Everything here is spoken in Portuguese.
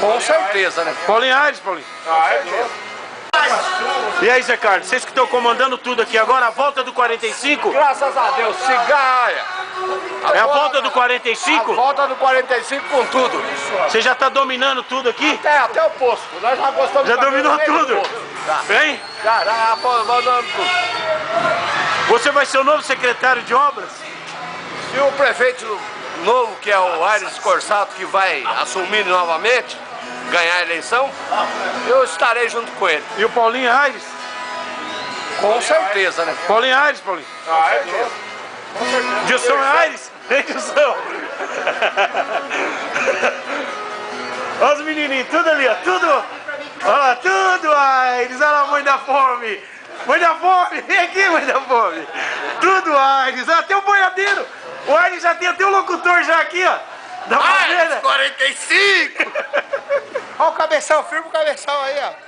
Com certeza, né? Paulinho Aires, Paulinho. Ah, é mesmo. E aí, Zé Carlos, vocês que estão comandando tudo aqui agora, a volta do 45? Graças a Deus, se ganha. É a volta do 45? A volta do 45 com tudo. Você já tá dominando tudo aqui? Até o posto. Nós já gostamos. Já dominou tudo? Vem? Já abandonamos tudo. Você vai ser o novo secretário de obras? Se o prefeito novo, que é o Aires Corsato, que vai assumir novamente, ganhar a eleição, eu estarei junto com ele. E o Paulinho Aires? Com certeza, né? Paulinho Aires, Paulinho. Ah, é mesmo. Gilson Aires? Vem, Gilson. Olha os menininhos, tudo ali, ó, tudo. Olha lá, tudo Aires, olha lá, mãe da fome. Mãe da fome, vem aqui, mãe da fome. Tudo Aires, até o boiadeiro. O Aires já tem até o locutor já aqui, ó. Da Aires 45! Olha o cabeção, firma o cabeção aí, ó.